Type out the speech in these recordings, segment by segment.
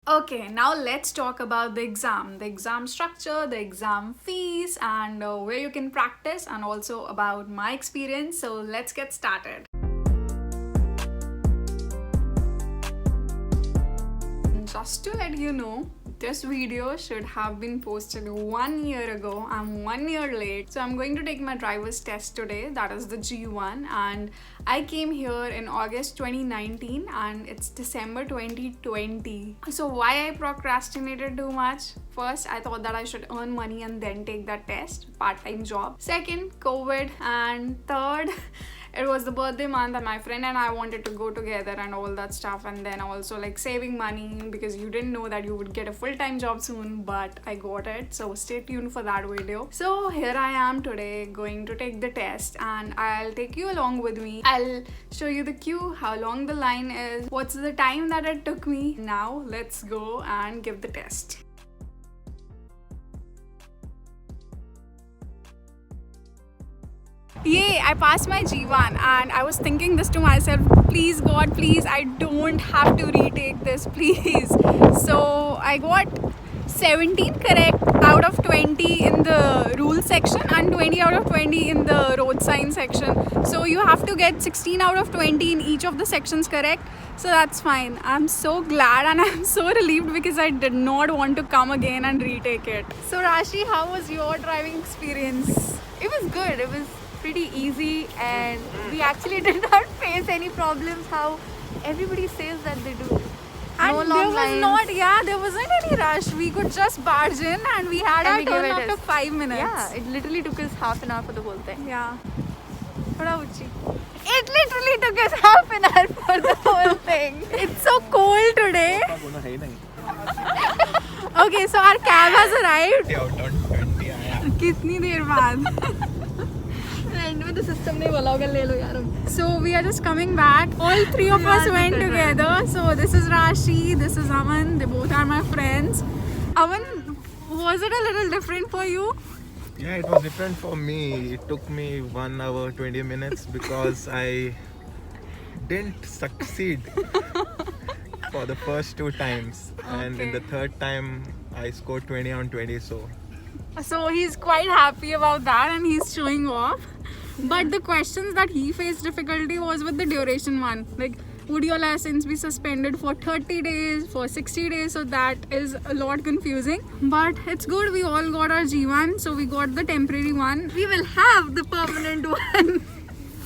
Okay, now let's talk about the exam structure, the exam fees, and where you can practice, and also about my experience. So let's get started. Just to let you know, this video should have been posted 1 year ago. I'm 1 year late. So I'm going to take my driver's test today, that is the G1, and I came here in August 2019 and it's December 2020. So why I procrastinated too much? First, I thought that I should earn money and then take that test, part-time job. Second, COVID, and third, it was the birthday month and my friend and I wanted to go together and all that stuff, and then also like saving money because you didn't know that you would get a full-time job soon, but I got it. So stay tuned for that video. So here I am today going to take the test and I'll take you along with me. I'll show you the queue, how long the line is, what's the time that it took me. Now let's go and give the test. Yay, I passed my G1 and I was thinking this to myself, please God, please, I don't have to retake this, please. So I got 17 correct out of 20 in the rule section and 20 out of 20 in the road sign section. So you have to get 16 out of 20 in each of the sections correct. So that's fine. I'm so glad and I'm so relieved because I did not want to come again and retake it. So Rashi, how was your driving experience? It was good. It was pretty easy and we actually did not face any problems how everybody says that they do. And No there long was lines. there wasn't any rush. We could just barge in and we had And our we gave turn it after a- 5 minutes. Yeah, it literally took us half an hour for the whole thing. Yeah. Thoda uchi. It literally took us half an hour for the whole thing. It's so cold today. Okay, so our cab has arrived. कितनी देर बाद? And with the system ne bola hoga le lo yaar. So we are just coming back. All three of us went together. So this is Rashi, this is Aman. They both are my friends. Aman, was it a little different for you? Yeah, it was different for me. It took me 1 hour 20 minutes because I didn't succeed for the first 2 times, and in Okay. the third time I scored 20 on 20. So he's quite happy about that and he's showing off. But the questions that he faced difficulty was with the duration one. Like, would your license be suspended for 30 days, for 60 days? So that is a lot confusing. But it's good, we all got our G1, so we got the temporary one. We will have the permanent one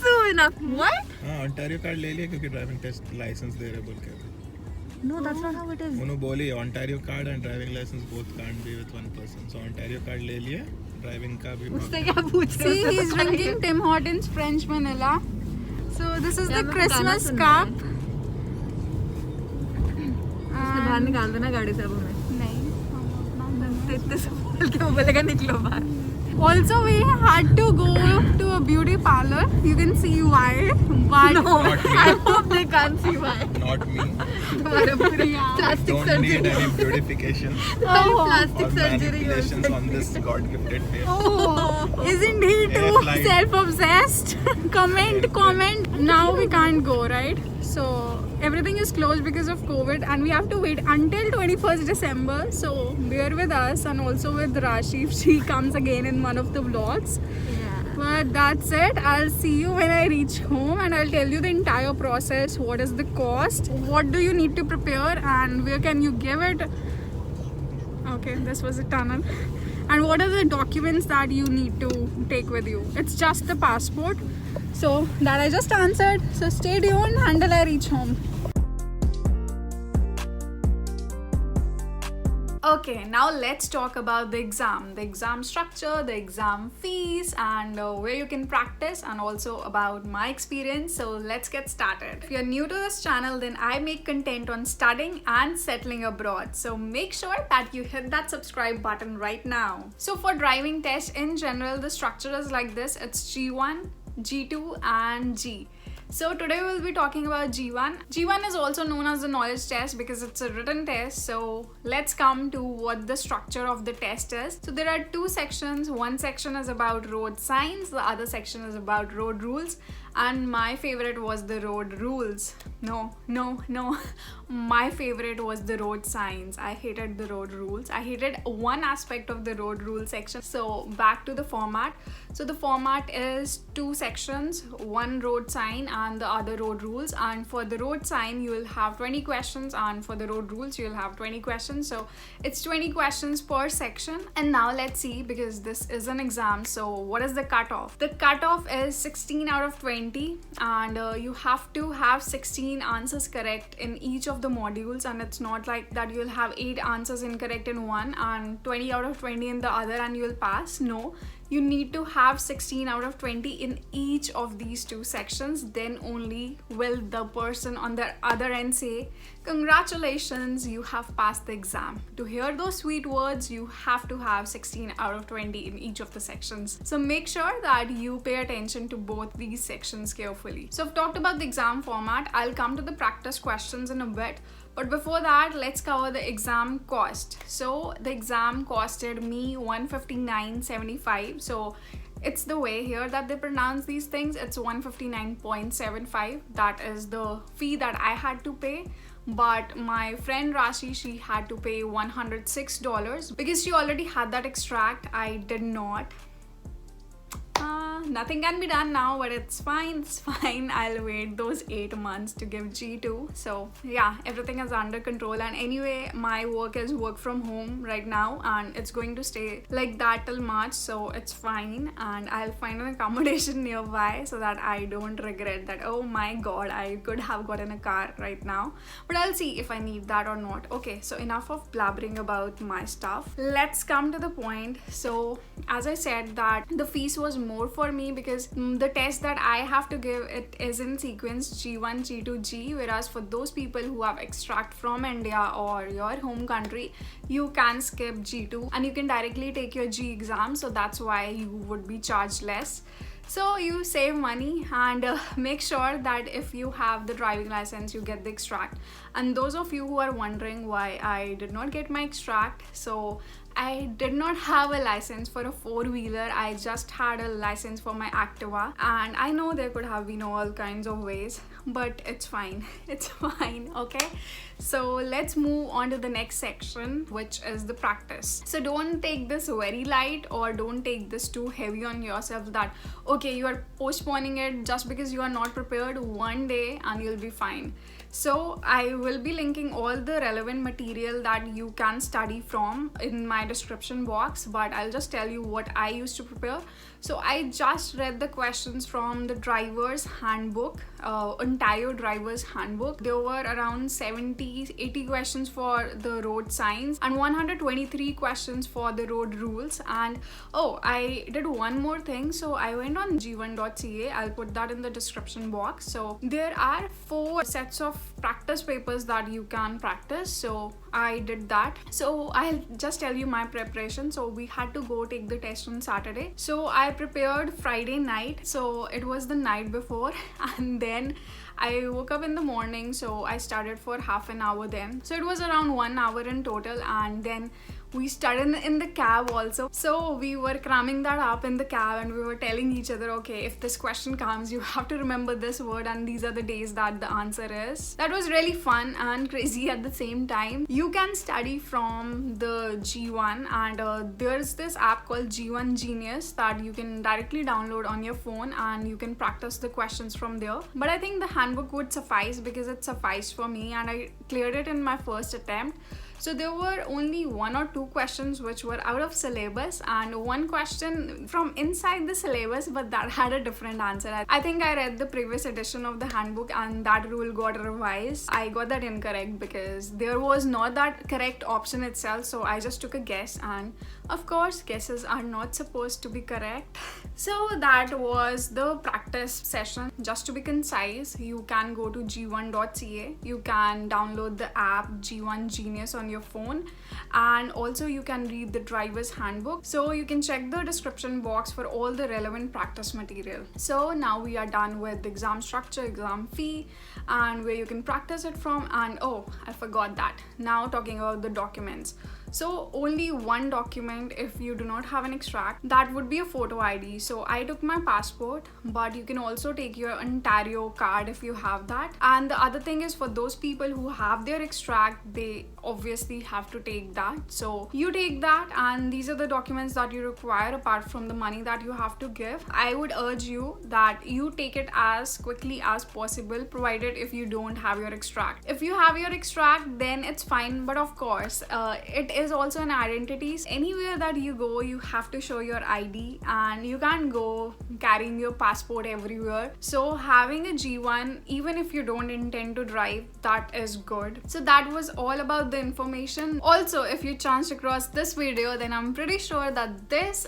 soon enough. What? Ontario card ले लिया क्योंकि driving test licence दे रहे बोल के। No, that's not how it is. उन्होंने बोली Ontario card and driving license both can't be with one person. So Ontario card ले लिया, ड्राइविंग का भी। उससे क्या पूछ रहे See, हो? he's drinking Tim Hortons French vanilla. So this is Yeah, the मैंने Christmas गाना सुना है। cup. उसने बाहर निकाल देना गाड़ी से अब हमें. नहीं. इतने से बोल के वो बोलेगा निकलो बाहर. Also, we had to go to a beauty parlor. You can see why. But No, Not me. I hope they can't see why. Not me. तुम्हारे पूरे plastic Don't need surgery. any beautification तुम्हारी Oh. plastic or surgery हो manipulations on सकती this God-gifted face. oh, isn't he Hair too flight. self-obsessed? comment. Now we can't go, right? So everything is closed because of COVID and we have to wait until 21st December. So bear with us and also with Rashi if she comes again in one of the vlogs. Yeah. But that's it. I'll see you when I reach home and I'll tell you the entire process. What is the cost? What do you need to prepare and where can you give it? Okay, this was a tunnel. And what are the documents that you need to take with you? It's just the passport. So that I just answered. So stay tuned until I reach home. Okay, now let's talk about the exam structure, the exam fees, and where you can practice, and also about my experience. So let's get started. If you're new to this channel, then I make content on studying and settling abroad. So make sure that you hit that subscribe button right now. So for driving test in general, the structure is like this. It's G1, G2 and G. So today we'll be talking about G1. G1 is also known as the knowledge test because it's a written test. So let's come to what the structure of the test is. So there are 2 sections. One section is about road signs, the other section is about road rules, and my favorite was the road rules. No. my favorite was the road signs. I hated the road rules. I hated one aspect of the road rule section. So back to the format. So the format is 2 sections, one road sign and the other road rules. And for the road sign, you will have 20 questions, and for the road rules, you will have 20 questions. So it's 20 questions per section. And now let's see, because this is an exam, so what is the cutoff? The cutoff is 16 out of 20, and you have to have 16 answers correct in each of the modules. And it's not like that you'll have 8 answers incorrect in one and 20 out of 20 in the other and you'll pass. No, you need to have 16 out of 20 in each of these 2 sections. Then only will the person on the other end say, congratulations, you have passed the exam. To hear those sweet words, you have to have 16 out of 20 in each of the sections. So make sure that you pay attention to both these sections carefully. So I've talked about the exam format. I'll come to the practice questions in a bit. But before that, let's cover the exam cost. So the exam costed me $159.75. So it's the way here that they pronounce these things. It's $159.75. That is the fee that I had to pay. But my friend Rashi, she had to pay $106 because she already had that extract. I did not. Nothing can be done now, but it's fine. I'll wait those 8 months to give G2. So yeah, everything is under control. And anyway, my work is work from home right now, and it's going to stay like that till March, so it's fine. And I'll find an accommodation nearby so that I don't regret that, oh my god, I could have gotten a car right now. But I'll see if I need that or not. Okay, so enough of blabbering about my stuff. Let's come to the point. So as I said, that the fees was more for me because the test that I have to give, it is in sequence G1, G2, G, whereas for those people who have extract from India or your home country, you can skip G2 and you can directly take your G exam. So that's why you would be charged less. So you save money, and make sure that if you have the driving license, you get the extract. And those of you who are wondering why I did not get my extract, so I did not have a license for a 4-wheeler. I just had a license for my Activa, and I know there could have been all kinds of ways, but it's fine. It's fine, okay? So let's move on to the next section, which is the practice. So don't take this very light, or don't take this too heavy on yourself that, okay, you are postponing it just because you are not prepared one day and you'll be fine. So I will be linking all the relevant material that you can study from in my description box, but I'll just tell you what I used to prepare. So I just read the questions from the driver's handbook, entire driver's handbook. There were around 80 questions for the road signs and 123 questions for the road rules. And oh, I did one more thing. So I went on g1.ca. I'll put that in the description box. So there are 4 sets of practice papers that you can practice. So I did that. So I'll just tell you my preparation. So we had to go take the test on Saturday. So I prepared Friday night. So it was the night before, and then I woke up in the morning. So I started for half an hour then. So it was around 1 hour in total, and then we started in the cab also. So we were cramming that up in the cab, and we were telling each other, okay, if this question comes, you have to remember this word, and these are the days that the answer is. That was really fun and crazy at the same time. You can study from the G1, and there's this app called G1 Genius that you can directly download on your phone, and you can practice the questions from there. But I think the handbook would suffice because it sufficed for me, and I cleared it in my first attempt. So there were only 1 or 2 questions which were out of syllabus, and 1 question from inside the syllabus, but that had a different answer. I think I read the previous edition of the handbook and that rule got revised. I got that incorrect because there was not that correct option itself, so I just took a guess, and of course guesses are not supposed to be correct. So that was the practice session. Just to be concise, you can go to g1.ca. You can download the app G1 Genius on your phone, and also you can read the driver's handbook. So you can check the description box for all the relevant practice material. So now we are done with the exam structure, exam fee, and where you can practice it from. And oh, I forgot that. Now talking about the documents. So only one document if you do not have an extract, that would be a photo ID. So I took my passport, but you can also take your Ontario card if you have that. And the other thing is, for those people who have their extract, they obviously have to take that. So you take that, and these are the documents that you require apart from the money that you have to give. I would urge you that you take it as quickly as possible, provided if you don't have your extract. If you have your extract, then it's fine, but of course it is also an identity. Anywhere that you go, you have to show your ID, and you can't go carrying your passport everywhere. So having a G1, even if you don't intend to drive, that is good. So that was all about the information. Also, if you chanced across this video, then I'm pretty sure that this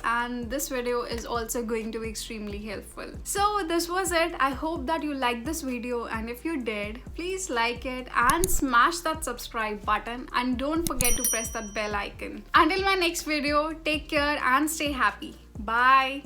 video is also going to be extremely helpful. So this was it. I hope that you liked this video, and if you did, please like it and smash that subscribe button, and don't forget to press that bell icon. Until my next video, take care and stay happy. Bye.